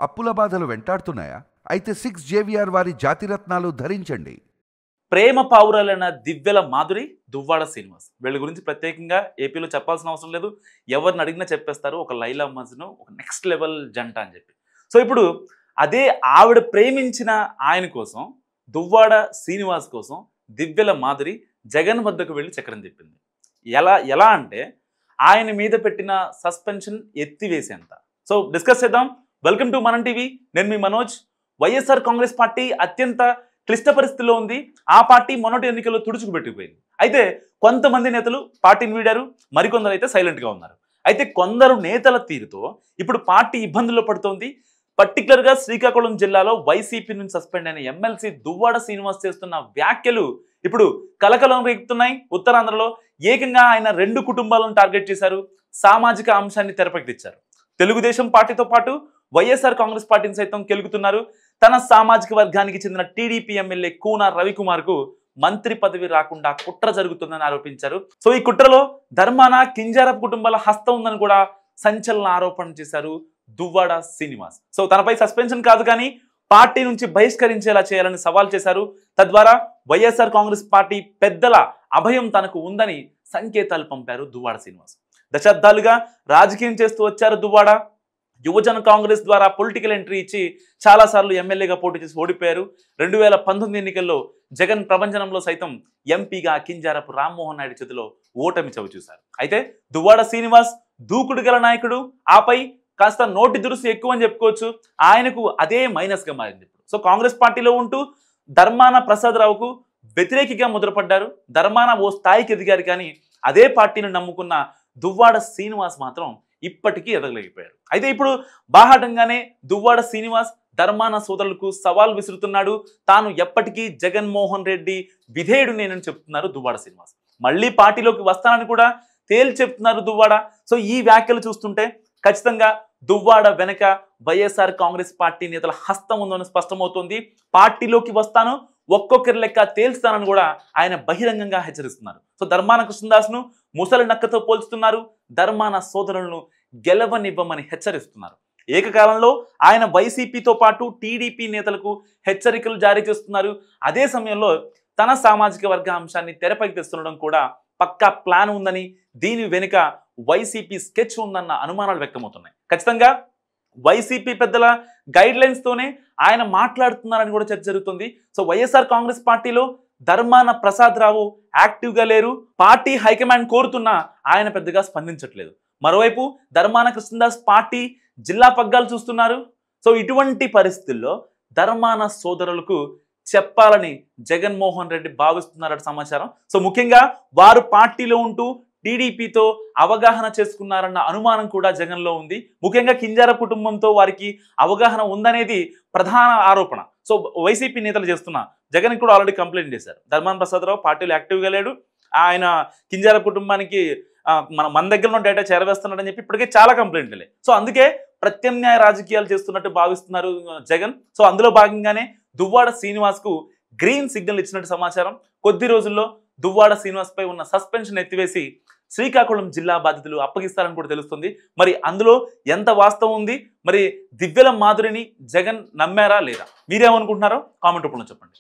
అప్పుల బాధలు వెంటాడుతున్నాయా? అయితే 6 జేవిఆర్ వారి జాతిరత్నాలు ధరించండి. ప్రేమ పావురాలైన దివ్యల మాధురి, దువ్వాడ శ్రీనివాస్ వీళ్ళ గురించి ప్రత్యేకంగా ఏపీలో చెప్పాల్సిన అవసరం లేదు. ఎవరిని అడిగినా చెప్పేస్తారు. ఒక లైలా మజ్ను, ఒక నెక్స్ట్ లెవెల్ జంట అని చెప్పి. సో ఇప్పుడు అదే ఆవిడ ప్రేమించిన ఆయన కోసం, దువ్వాడ శ్రీనివాస్ కోసం దివ్యల మాధురి జగన్ వద్దకు వెళ్ళి చక్రం తిప్పింది. ఎలా అంటే ఆయన మీద పెట్టిన సస్పెన్షన్ ఎత్తివేసేంత. సో డిస్కస్ చేద్దాం. వెల్కమ్ టు మనం టీవీ. నేను మీ మనోజ్. వైఎస్ఆర్ కాంగ్రెస్ పార్టీ అత్యంత క్లిష్ట పరిస్థితిలో ఉంది. ఆ పార్టీ మొన్నటి ఎన్నికల్లో తుడుచుకుపెట్టిపోయింది. అయితే కొంతమంది నేతలు పార్టీని వీడారు, మరికొందరు అయితే సైలెంట్గా ఉన్నారు. అయితే కొందరు నేతల తీరుతో ఇప్పుడు పార్టీ ఇబ్బందుల్లో పడుతోంది. పర్టికులర్గా శ్రీకాకుళం జిల్లాలో వైసీపీ నుంచి సస్పెండ్ అయిన ఎమ్మెల్సీ దువ్వాడ శ్రీనివాస్ చేస్తున్న వ్యాఖ్యలు ఇప్పుడు కలకలం రేపుతున్నాయి. ఉత్తరాంధ్రలో ఏకంగా ఆయన 2 కుటుంబాలను టార్గెట్ చేశారు. సామాజిక అంశాన్ని తెరపైకి తెలుగుదేశం పార్టీతో పాటు వైఎస్ఆర్ కాంగ్రెస్ పార్టీని సైతం కెలుగుతున్నారు. తన సామాజిక వర్గానికి చెందిన టీడీపీ ఎమ్మెల్యే కూన రవికుమార్ కు మంత్రి పదవి రాకుండా కుట్ర జరుగుతుందని ఆరోపించారు. సో ఈ కుట్రలో ధర్మాన కింజారపు కుటుంబాల హస్తం ఉందని కూడా సంచలన ఆరోపణ చేశారు దువ్వాడ శ్రీనివాస్. సో తనపై సస్పెన్షన్ కాదు కానీ పార్టీ నుంచి బహిష్కరించేలా చేయాలని సవాల్ చేశారు. తద్వారా వైఎస్ఆర్ కాంగ్రెస్ పార్టీ పెద్దల అభయం తనకు ఉందని సంకేతాలు పంపారు దువ్వాడ శ్రీనివాస్. దశాబ్దాలుగా రాజకీయం చేస్తూ వచ్చారు దువ్వాడ. యువజన కాంగ్రెస్ ద్వారా పొలిటికల్ ఎంట్రీ ఇచ్చి చాలాసార్లు ఎమ్మెల్యేగా పోటీ చేసి ఓడిపోయారు. 2019 ఎన్నికల్లో జగన్ ప్రభంజనంలో సైతం ఎంపీగా కింజారపు రామ్మోహన్ నాయుడు చేతిలో ఓటమి చవిచూశారు. అయితే దువ్వాడ శ్రీనివాస్ దూకుడు గల నాయకుడు. ఆపై కాస్త నోటి దురుసు ఎక్కువ అని చెప్పుకోవచ్చు. ఆయనకు అదే మైనస్గా మారింది ఇప్పుడు. సో కాంగ్రెస్ పార్టీలో ఉంటూ ధర్మాన ప్రసాదరావుకు వ్యతిరేకిగా ముద్రపడ్డారు. ధర్మాన ఓ స్థాయికి ఎదిగారు కానీ అదే పార్టీని నమ్ముకున్న దువ్వాడ శ్రీనివాస్ మాత్రం ఇప్పటికీ ఎదగలేకపోయారు. అయితే ఇప్పుడు బాహాటంగానే దువ్వాడ శ్రీనివాస్ ధర్మాన సోదరులకు సవాల్ విసురుతున్నాడు. తాను ఎప్పటికీ జగన్మోహన్ రెడ్డి విధేయుడు నేనని చెప్తున్నారు దువ్వాడ శ్రీనివాస్. మళ్ళీ పార్టీలోకి వస్తానని కూడా తేల్చి చెప్తున్నారు దువ్వాడ. సో ఈ వ్యాఖ్యలు చూస్తుంటే ఖచ్చితంగా దువ్వాడ వెనక వైఎస్ఆర్ కాంగ్రెస్ పార్టీ నేతల హస్తం ఉందని స్పష్టమవుతోంది. పార్టీలోకి వస్తాను, ఒక్కొక్కరి లెక్క తేల్స్తానని కూడా ఆయన బహిరంగంగా హెచ్చరిస్తున్నారు. సో ధర్మాన కృష్ణదాస్ను ముసలి నక్కతో పోల్చుతున్నారు. ధర్మాన సోదరులను గెలవనివ్వమని హెచ్చరిస్తున్నారు. ఏకకాలంలో ఆయన వైసీపీతో పాటు టీడీపీ నేతలకు హెచ్చరికలు జారీ చేస్తున్నారు. అదే సమయంలో తన సామాజిక వర్గ అంశాన్ని తెరపైకి తెస్తుండడం కూడా పక్కా ప్లాన్ ఉందని, దీని వెనుక వైసీపీ స్కెచ్ ఉందన్న అనుమానాలు వ్యక్తమవుతున్నాయి. ఖచ్చితంగా వైసీపీ పెద్దల గైడ్ లైన్స్ తోనే ఆయన మాట్లాడుతున్నారని కూడా చర్చ జరుగుతుంది. సో వైఎస్ఆర్ కాంగ్రెస్ పార్టీలో ధర్మాన ప్రసాదరావు యాక్టివ్గా లేరు. పార్టీ హైకమాండ్ కోరుతున్నా ఆయన పెద్దగా స్పందించట్లేదు. మరోవైపు ధర్మాన కృష్ణదాస్ పార్టీ జిల్లా పగ్గాలు చూస్తున్నారు. సో ఇటువంటి పరిస్థితుల్లో ధర్మాన సోదరులకు చెప్పాలని జగన్మోహన్ రెడ్డి భావిస్తున్నారట సమాచారం. సో ముఖ్యంగా వారు పార్టీలో ఉంటూ టీడీపీతో అవగాహన చేసుకున్నారన్న అనుమానం కూడా జగన్లో ఉంది. ముఖ్యంగా కింజార కుటుంబంతో వారికి అవగాహన ఉందనేది ప్రధాన ఆరోపణ. సో వైసీపీ నేతలు చేస్తున్న జగన్ కూడా ఆల్రెడీ కంప్లైంట్ చేశారు. ధర్మాన ప్రసాదరావు పార్టీలో యాక్టివ్గా లేడు, ఆయన కింజార కుటుంబానికి మన దగ్గర ఉన్న డేటా చేరవేస్తున్నాడని చెప్పి ఇప్పటికే చాలా కంప్లైంట్లు. సో అందుకే ప్రత్యామ్నాయ రాజకీయాలు చేస్తున్నట్టు భావిస్తున్నారు జగన్. సో అందులో భాగంగానే దువ్వాడ శ్రీనివాస్కు గ్రీన్ సిగ్నల్ ఇచ్చినట్టు సమాచారం. కొద్ది రోజుల్లో దువ్వాడ శ్రీనివాస్ పై ఉన్న సస్పెన్షన్ ఎత్తివేసి శ్రీకాకుళం జిల్లా బాధ్యతలు అప్పగిస్తారని కూడా తెలుస్తుంది. మరి అందులో ఎంత వాస్తవం ఉంది? మరి దివ్యల మాధురిని జగన్ నమ్మారా లేదా? మీరేమనుకుంటున్నారో కామెంట్ రూపంలో చెప్పండి.